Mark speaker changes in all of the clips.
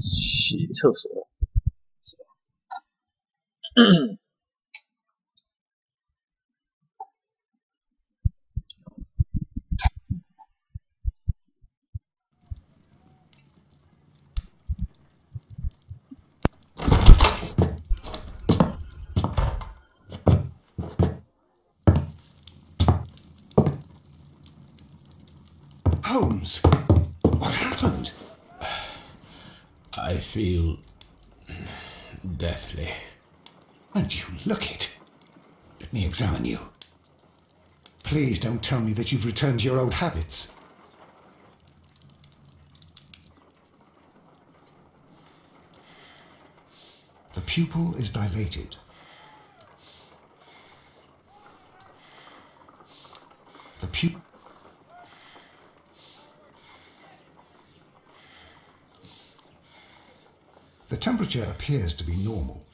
Speaker 1: 洗厕所是吧？Holmes,
Speaker 2: what happened?
Speaker 3: I feel deathly.
Speaker 2: And you look it. Let me examine you. Please don't tell me that you've returned to your old habits. The pupil is dilated. The temperature appears to be normal.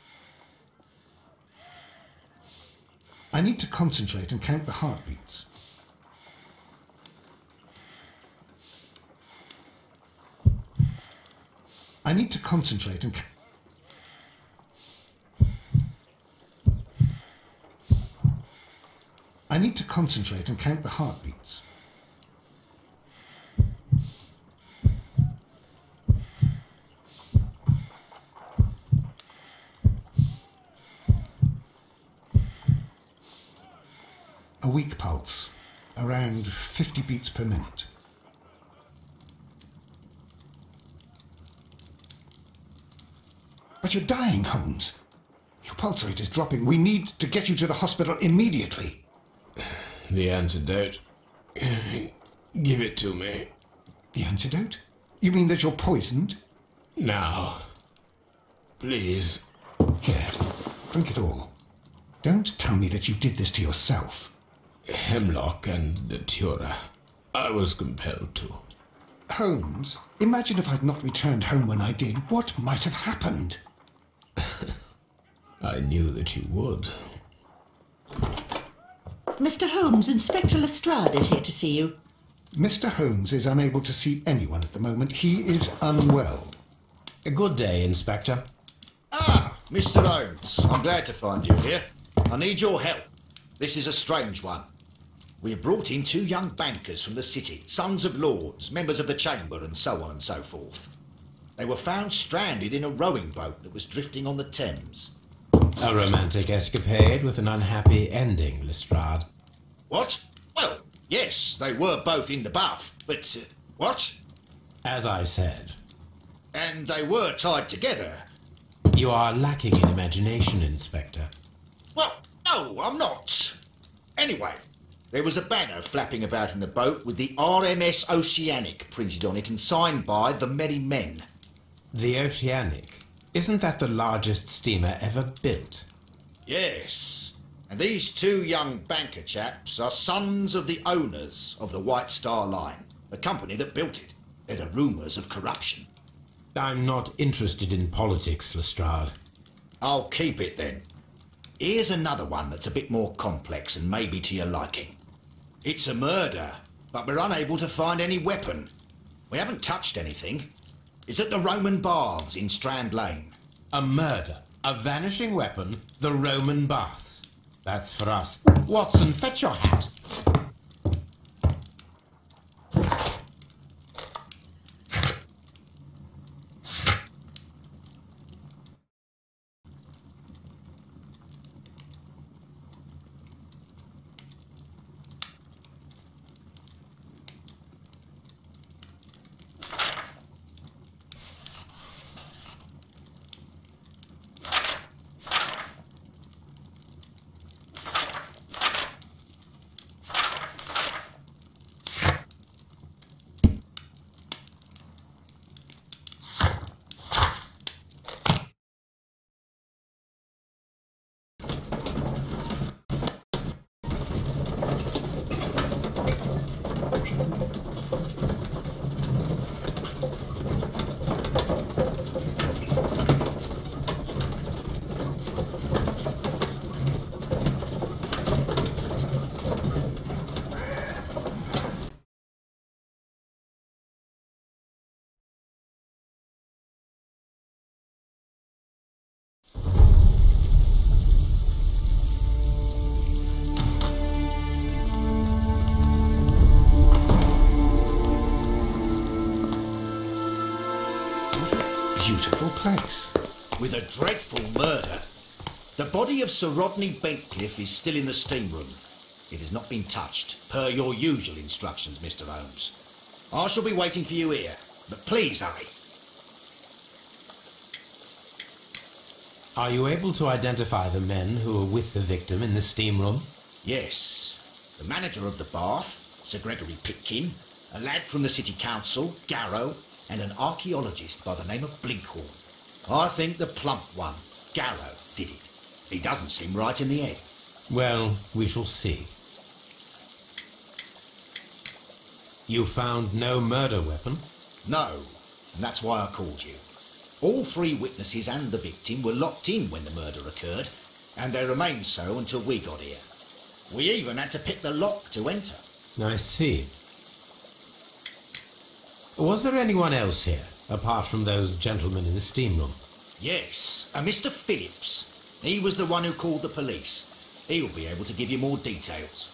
Speaker 2: I need to concentrate and count the heartbeats. I need to concentrate and count the heartbeats. A weak pulse, around 50 beats per minute. But you're dying, Holmes. Your pulse rate is dropping. We need to get you to the hospital immediately.
Speaker 3: The antidote. Give it to me.
Speaker 2: The antidote? You mean that you're poisoned?
Speaker 3: Now. Please.
Speaker 2: Here, drink it all. Don't tell me that you did this to yourself.
Speaker 3: Hemlock and datura. I was compelled to.
Speaker 2: Holmes, imagine if I'd not returned home when I did. What might have happened?
Speaker 3: I knew that you would.
Speaker 4: Mr. Holmes, Inspector Lestrade is here to see you.
Speaker 2: Mr. Holmes is unable to see anyone at the moment. He is unwell.
Speaker 5: A good day, Inspector.
Speaker 6: Ah, Mr. Holmes. I'm glad to find you here. I need your help. This is a strange one. We have brought in 2 young bankers from the city, sons of lords, members of the chamber, and so on and so forth. They were found stranded in a rowing boat that was drifting on the Thames.
Speaker 5: A romantic escapade with an unhappy ending, Lestrade.
Speaker 6: What? Well, yes, they were both in the bath, but... what?
Speaker 5: As I said.
Speaker 6: And they were tied together.
Speaker 5: You are lacking in imagination, Inspector.
Speaker 6: Well, no, I'm not. Anyway, there was a banner flapping about in the boat with the RMS Oceanic printed on it and signed by the Merry Men.
Speaker 5: The Oceanic? Isn't that the largest steamer ever built?
Speaker 6: Yes. And these 2 young banker chaps are sons of the owners of the White Star Line, the company that built it. There are rumours of corruption.
Speaker 5: I'm not interested in politics, Lestrade.
Speaker 6: I'll keep it then. Here's another one that's a bit more complex and maybe to your liking. It's a murder, but we're unable to find any weapon. We haven't touched anything. It's at the Roman Baths in Strand Lane.
Speaker 5: A murder, a vanishing weapon, the Roman Baths. That's for us. Watson, fetch your hat.
Speaker 2: place?
Speaker 6: With a dreadful murder. The body of Sir Rodney Bentcliffe is still in the steam room. It has not been touched, per your usual instructions, Mr. Holmes. I shall be waiting for you here, but please hurry.
Speaker 5: Are you able to identify the men who were with the victim in the steam room?
Speaker 6: Yes. The manager of the bath, Sir Gregory Pitkin, a lad from the City Council, Garrow, and an archaeologist by the name of Blinkhorn. I think the plump one, Garrow, did it. He doesn't seem right in the head.
Speaker 5: Well, we shall see. You found no murder weapon?
Speaker 6: No, and that's why I called you. All three witnesses and the victim were locked in when the murder occurred, and they remained so until we got here. We even had to pick the lock to enter.
Speaker 5: I see. Was there anyone else here, apart from those gentlemen in the steam room?
Speaker 6: Yes, a Mr. Phillips. He was the one who called the police. He'll be able to give you more details.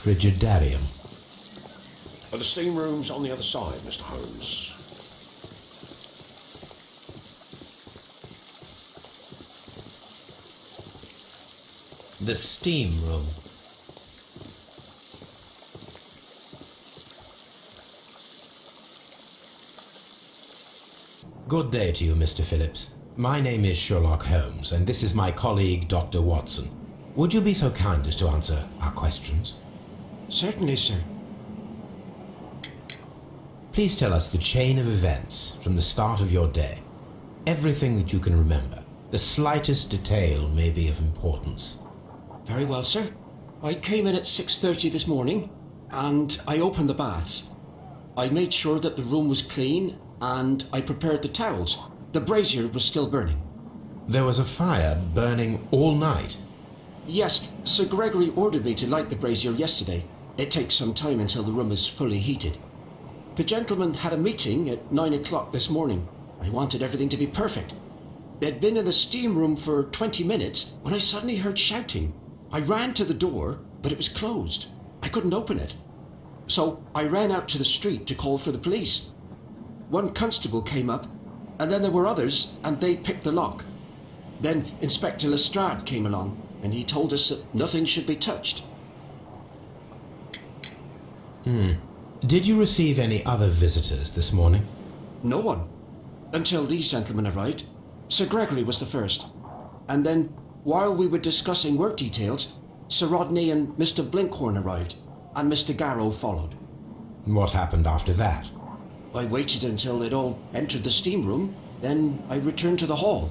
Speaker 5: Frigidarium.
Speaker 7: The steam room's on the other side, Mr. Holmes.
Speaker 5: The steam room. Good day to you, Mr. Phillips. My name is Sherlock Holmes, and this is my colleague, Dr. Watson. Would you be so kind as to answer our questions?
Speaker 8: Certainly, sir.
Speaker 5: Please tell us the chain of events from the start of your day. Everything that you can remember. The slightest detail may be of importance.
Speaker 8: Very well, sir. I came in at 6:30 this morning, and I opened the baths. I made sure that the room was clean, and I prepared the towels. The brazier was still burning.
Speaker 5: There was a fire burning all night.
Speaker 8: Yes, Sir Gregory ordered me to light the brazier yesterday. It takes some time until the room is fully heated. The gentleman had a meeting at 9 o'clock this morning. I wanted everything to be perfect. They'd been in the steam room for 20 minutes when I suddenly heard shouting. I ran to the door, but it was closed. I couldn't open it. So I ran out to the street to call for the police. One constable came up, and then there were others, and they picked the lock. Then Inspector Lestrade came along, and he told us that nothing should be touched.
Speaker 5: Did you receive any other visitors this morning?
Speaker 8: No one. Until these gentlemen arrived. Sir Gregory was the first. And then, while we were discussing work details, Sir Rodney and Mr. Blinkhorn arrived, and Mr. Garrow followed.
Speaker 5: What happened after that?
Speaker 8: I waited until they'd all entered the steam room, then I returned to the hall.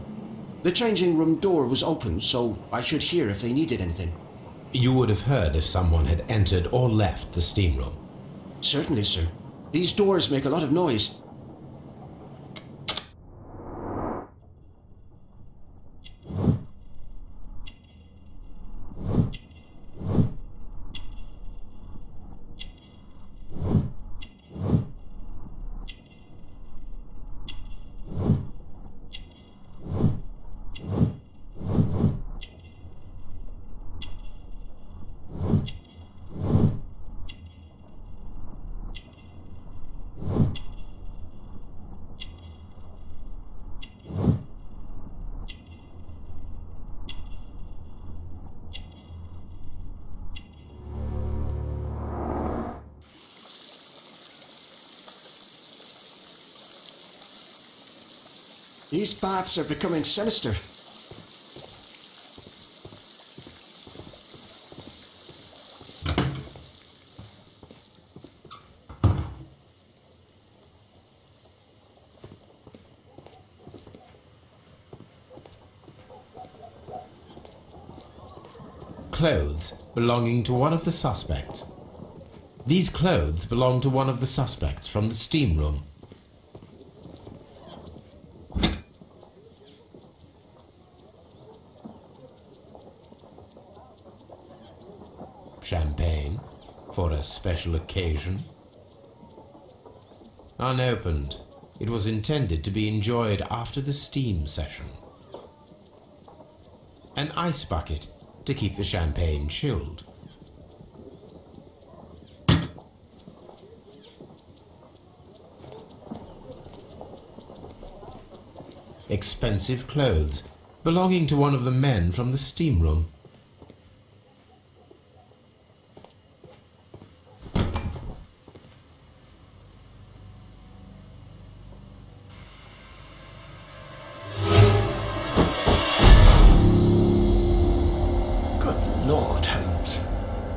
Speaker 8: The changing room door was open, so I should hear if they needed anything.
Speaker 5: You would have heard if someone had entered or left the steam room.
Speaker 8: Certainly, sir. These doors make a lot of noise. These baths are becoming sinister.
Speaker 5: Clothes belonging to one of the suspects. These clothes belong to one of the suspects from the steam room. Champagne, For a special occasion. Unopened, it was intended to be enjoyed after the steam session. An ice bucket to keep the champagne chilled. Expensive clothes belonging to one of the men from the steam room.
Speaker 2: Good Lord, Holmes.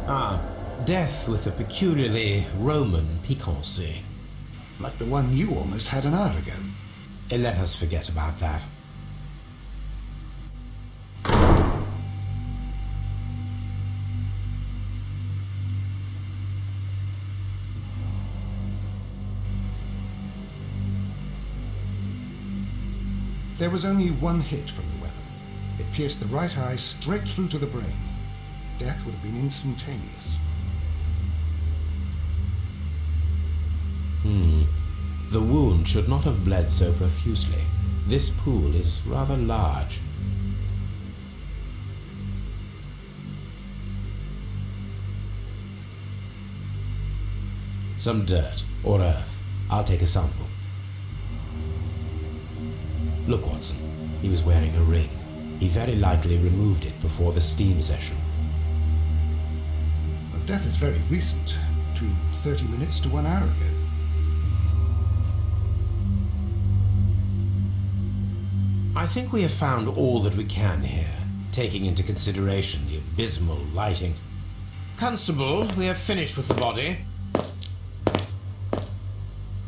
Speaker 5: Ah, death with a peculiarly Roman piquancy.
Speaker 2: Like the one you almost had an hour ago.
Speaker 5: Let us forget about that.
Speaker 2: There was only one hit from the weapon. It pierced the right eye straight through to the brain. Death would have been instantaneous.
Speaker 5: The wound should not have bled so profusely. This pool is rather large. Some dirt or earth. I'll take a sample. Look, Watson. He was wearing a ring. He very likely removed it before the steam session.
Speaker 2: Well, death is very recent. Between 30 minutes to 1 hour ago.
Speaker 5: I think we have found all that we can here, taking into consideration the abysmal lighting. Constable, we have finished with the body.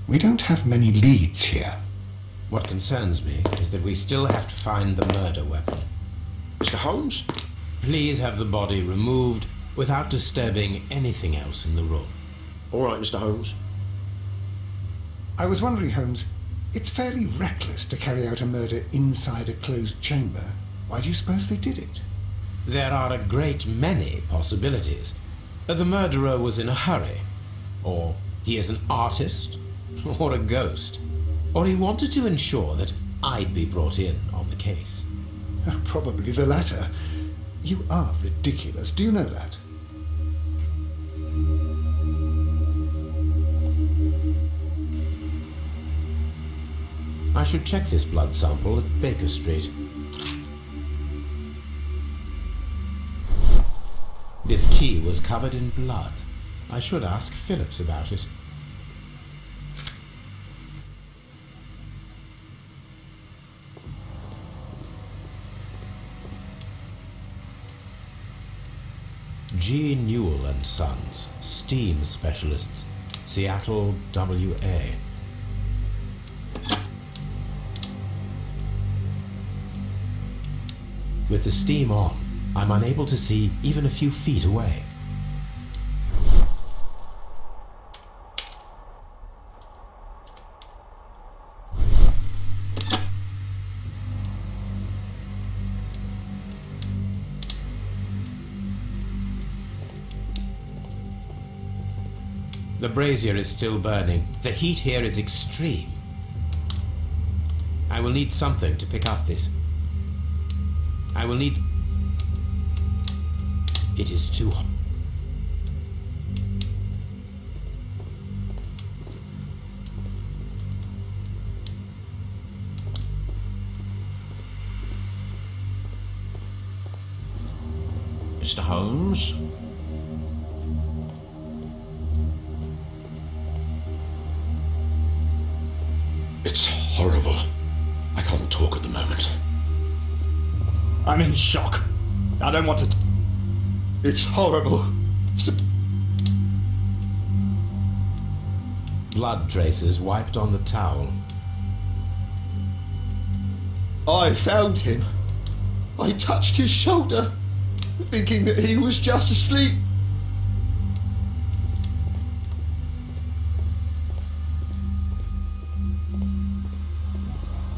Speaker 2: We don't have many leads here.
Speaker 5: What concerns me is that we still have to find the murder weapon.
Speaker 7: Mr. Holmes?
Speaker 5: Please have the body removed without disturbing anything else in the room.
Speaker 7: All right, Mr. Holmes.
Speaker 2: I was wondering, Holmes, it's fairly reckless to carry out a murder inside a closed chamber. Why do you suppose they did it?
Speaker 5: There are a great many possibilities. The murderer was in a hurry, or he is an artist, or a ghost, or he wanted to ensure that I'd be brought in on the case.
Speaker 2: Probably the latter. You are ridiculous. Do you know that?
Speaker 5: I should check this blood sample at Baker Street. This key was covered in blood. I should ask Phillips about it. G. Newell and Sons, steam specialists, Seattle, WA. With the steam on, I'm unable to see even a few feet away. The brazier is still burning. The heat here is extreme. I will need something to pick up this. I will need... It is too hot.
Speaker 7: Mr. Holmes? It's horrible. I can't talk at the moment.
Speaker 1: I'm in shock. I don't want to... It's horrible.
Speaker 5: Blood traces wiped on the towel.
Speaker 1: I found him. I touched his shoulder, thinking that he was just asleep.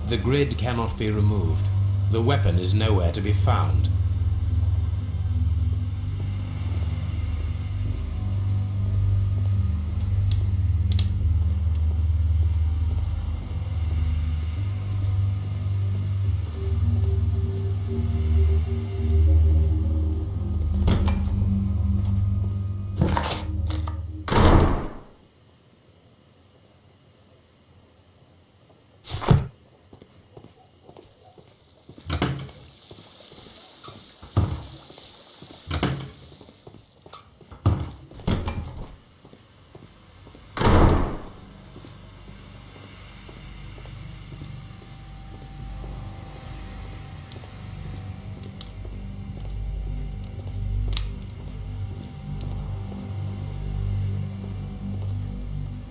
Speaker 5: The grid cannot be removed. The weapon is nowhere to be found.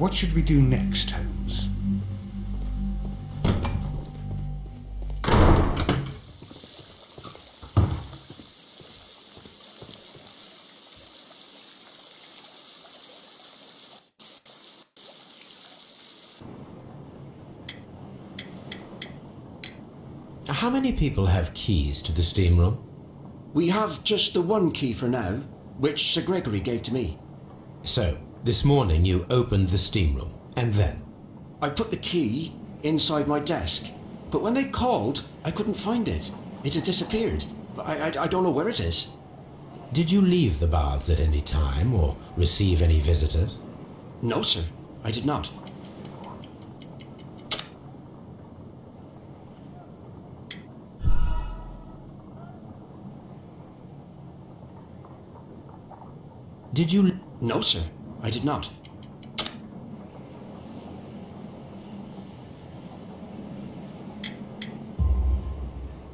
Speaker 2: What should we do next, Holmes?
Speaker 5: How many people have keys to the steam room?
Speaker 8: We have just the one key for now, which Sir Gregory gave to me.
Speaker 5: So, this morning you opened the steam room, and then?
Speaker 8: I put the key inside my desk, but when they called, I couldn't find it. It had disappeared. I don't know where it is.
Speaker 5: Did you leave the baths at any time, or receive any visitors?
Speaker 8: No, sir, I did not.
Speaker 5: Did you...
Speaker 8: No, sir, I did not.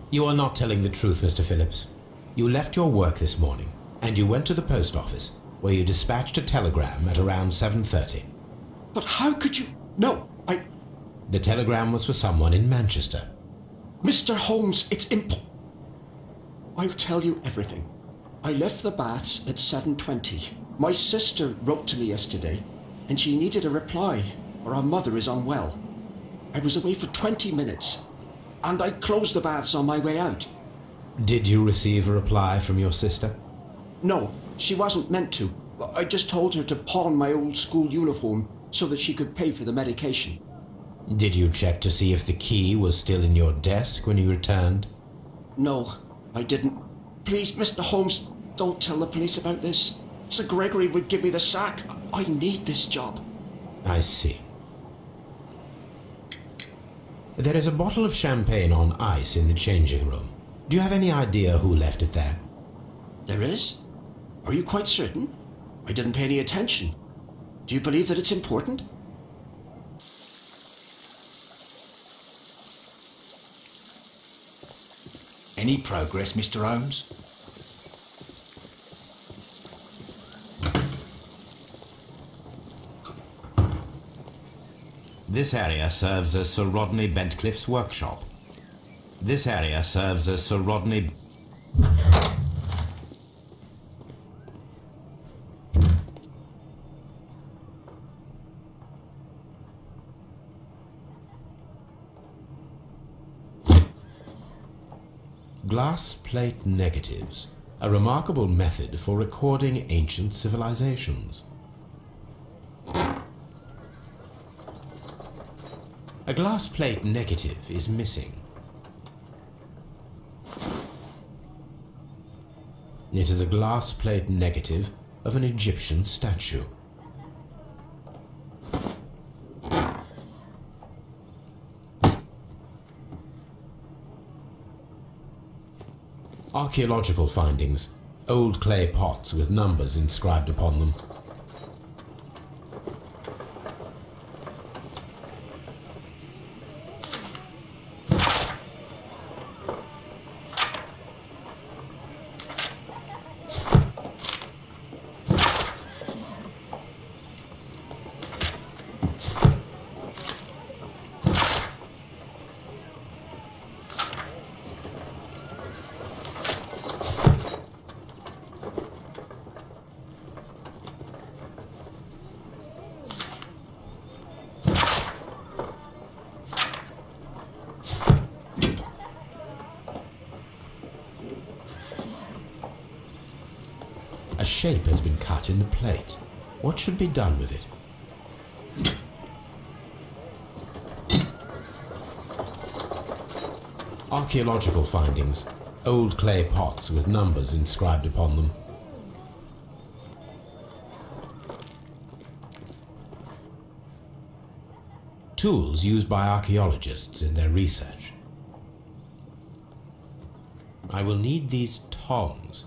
Speaker 5: You are not telling the truth, Mr. Phillips. You left your work this morning, and you went to the post office, where you dispatched a telegram at around 7:30.
Speaker 8: But how could you... No,
Speaker 5: The telegram was for someone in Manchester.
Speaker 8: Mr. Holmes, it's I'll tell you everything. I left the baths at 7:20. My sister wrote to me yesterday, and she needed a reply, or our mother is unwell. I was away for 20 minutes, and I closed the baths on my way out.
Speaker 5: Did you receive a reply from your sister?
Speaker 8: No, she wasn't meant to. I just told her to pawn my old school uniform so that she could pay for the medication.
Speaker 5: Did you check to see if the key was still in your desk when you returned?
Speaker 8: No, I didn't. Please, Mr. Holmes, don't tell the police about this. Sir Gregory would give me the sack. I need this job.
Speaker 5: I see. There is a bottle of champagne on ice in the changing room. Do you have any idea who left it there?
Speaker 8: There is? Are you quite certain? I didn't pay any attention. Do you believe that it's important?
Speaker 6: Any progress, Mr. Holmes?
Speaker 3: This area serves as Sir Rodney Bentcliffe's workshop. This area serves as Sir Rodney...
Speaker 5: Glass plate negatives, a remarkable method for recording ancient civilizations. A glass plate negative is missing. It is a glass plate negative of an Egyptian statue. Archaeological findings, old clay pots with numbers inscribed upon them. A shape has been cut in the plate. What should be done with it? Archaeological findings, old clay pots with numbers inscribed upon them. Tools used by archaeologists in their research. I will need these tongs.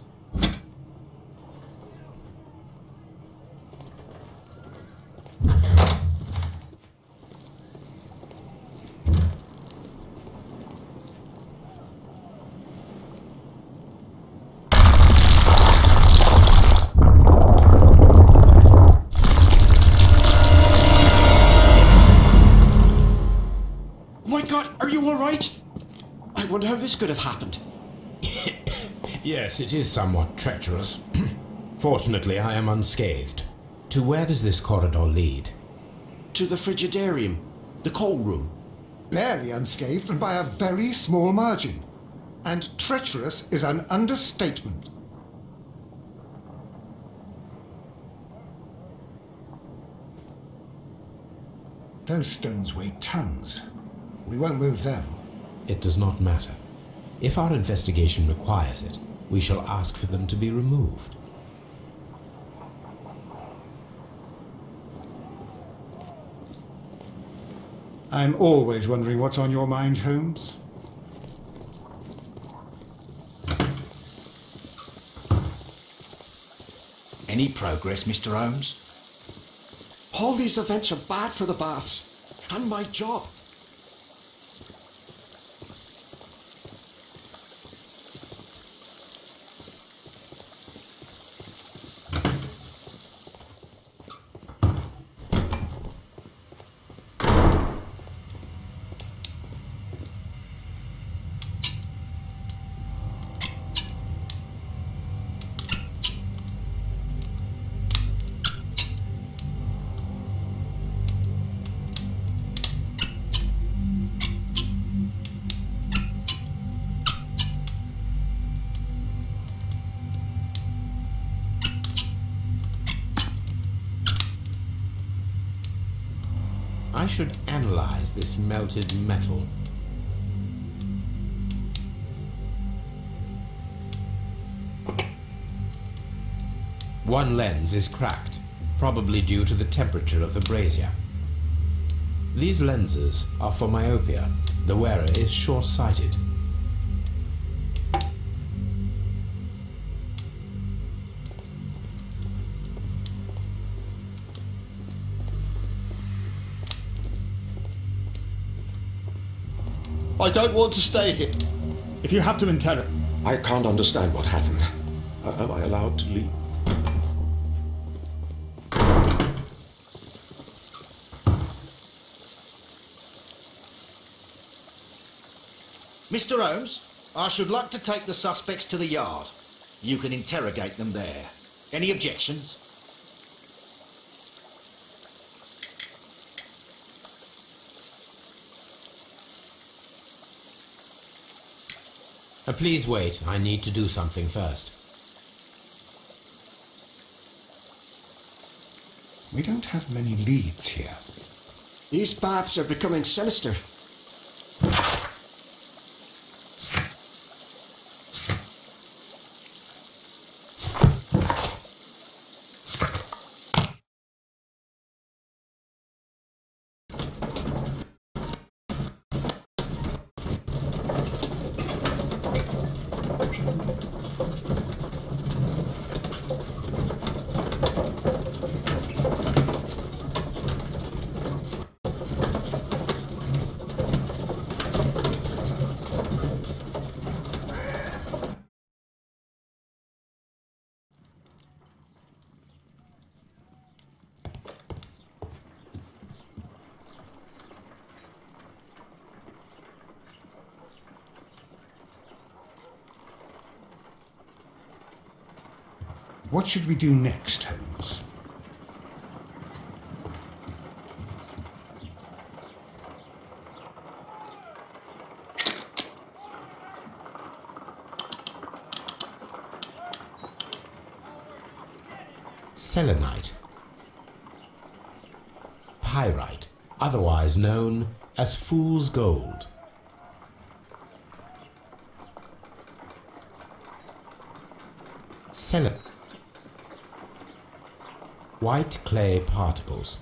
Speaker 8: you all right? I wonder how this could have happened.
Speaker 5: Yes, it is somewhat treacherous. Fortunately, I am unscathed. To where does this corridor lead?
Speaker 8: To the frigidarium, the coal room.
Speaker 2: Barely unscathed and by a very small margin. And treacherous is an understatement. Those stones weigh tons. We won't move them.
Speaker 5: It does not matter. If our investigation requires it, we shall ask for them to be removed.
Speaker 2: I'm always wondering what's on your mind, Holmes.
Speaker 6: Any progress, Mr. Holmes?
Speaker 8: All these events are bad for the baths. And my job.
Speaker 5: I should analyze this melted metal. One lens is cracked, probably due to the temperature of the brazier. These lenses are for myopia. The wearer is short-sighted.
Speaker 1: I don't want to stay here.
Speaker 9: If you have to interrogate...
Speaker 7: I can't understand what happened. Am I allowed to leave?
Speaker 6: Mr. Holmes, I should like to take the suspects to the yard. You can interrogate them there. Any objections?
Speaker 5: Please wait. I need to do something first.
Speaker 2: We don't have many leads here.
Speaker 8: These baths are becoming sinister.
Speaker 2: What should we do next, Holmes?
Speaker 5: Selenite. Pyrite, otherwise known as fool's gold. Selenite. White clay particles.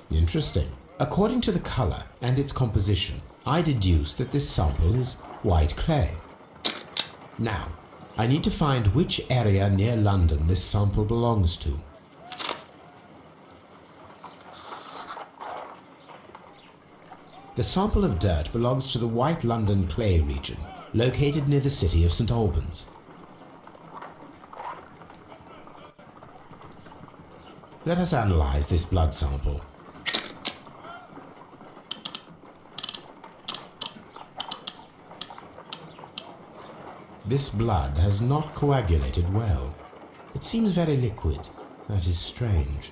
Speaker 5: Interesting. According to the color and its composition, I deduce that this sample is white clay. Now, I need to find which area near London this sample belongs to. The sample of dirt belongs to the White London clay region, located near the city of St. Albans. Let us analyze this blood sample. This blood has not coagulated well. It seems very liquid. That is strange.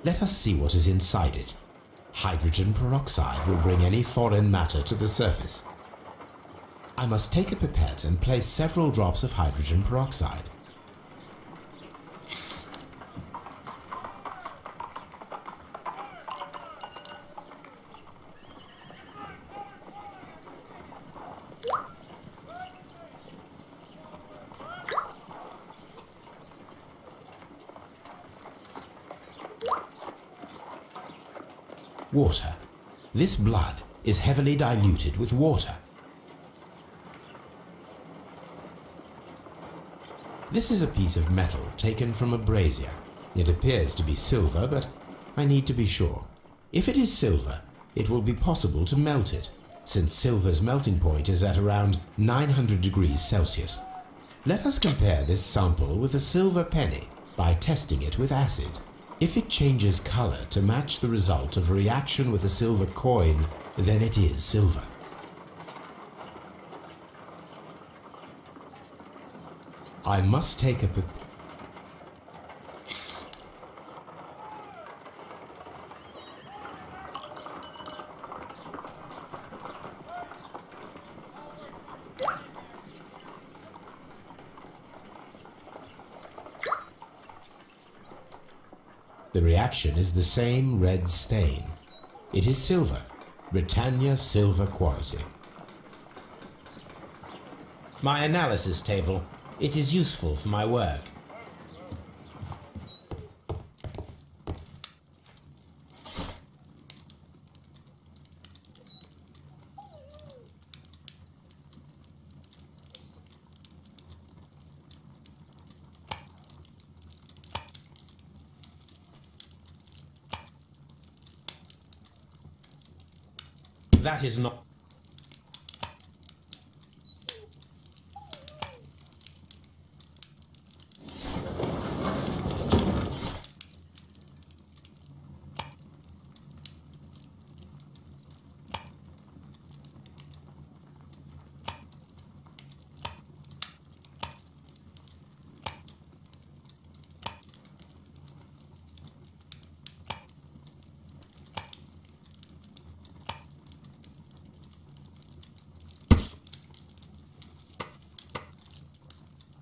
Speaker 5: Let us see what is inside it. Hydrogen peroxide will bring any foreign matter to the surface. I must take a pipette and place several drops of hydrogen peroxide. Water. This blood is heavily diluted with water. This is a piece of metal taken from a brazier. It appears to be silver, but I need to be sure. If it is silver, it will be possible to melt it, since silver's melting point is at around 900 degrees Celsius. Let us compare this sample with a silver penny by testing it with acid. If it changes color to match the result of a reaction with a silver coin, then it is silver. I must take a The reaction is the same red stain. It is silver, Britannia silver quality.
Speaker 10: My analysis table. It is useful for my work. That is not...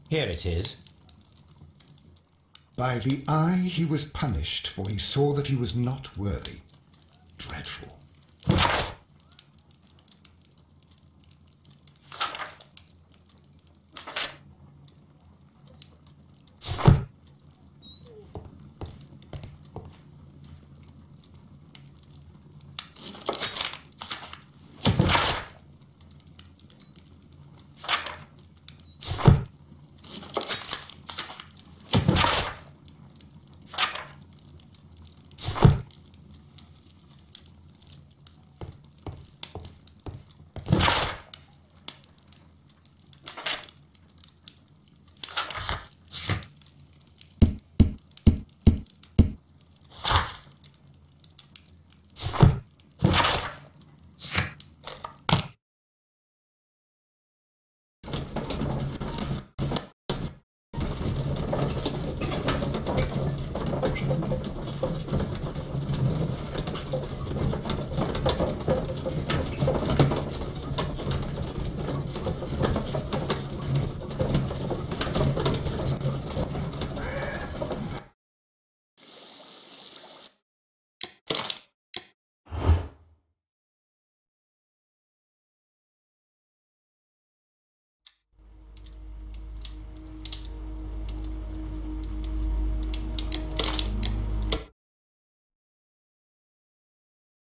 Speaker 10: Here it is.
Speaker 2: By the eye he was punished, for he saw that he was not worthy.